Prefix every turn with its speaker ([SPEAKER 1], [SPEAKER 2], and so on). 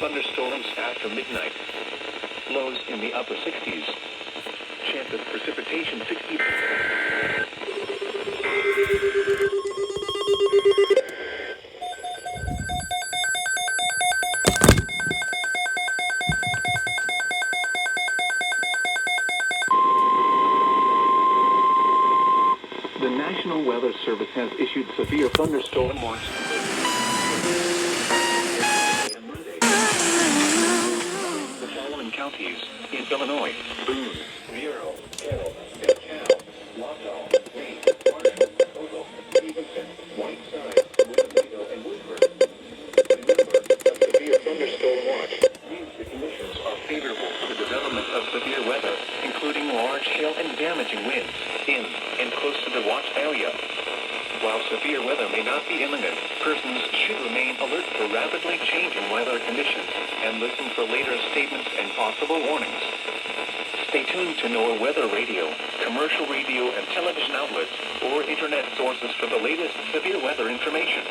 [SPEAKER 1] Thunderstorms after midnight. Lows in the upper 60s. Chance of precipitation 60. The National Weather Service has issued severe thunderstorm warnings. The following counties in Illinois: Boone, Bureau, Carroll, DeKalb, Wausau, Wayne, Marshall, Ogle, Stevenson, Whiteside, Winnebago, and Woodford. Remember, a severe thunderstorm watch means the conditions are favorable for the development of severe weather, including large hail and damaging winds in and close to the watch area. While severe weather may not be imminent, persons should remain alert for rapidly changing weather conditions and listen for later statements and possible warnings. Stay tuned to NOAA Weather Radio, commercial radio and television outlets, or internet sources for the latest severe weather information.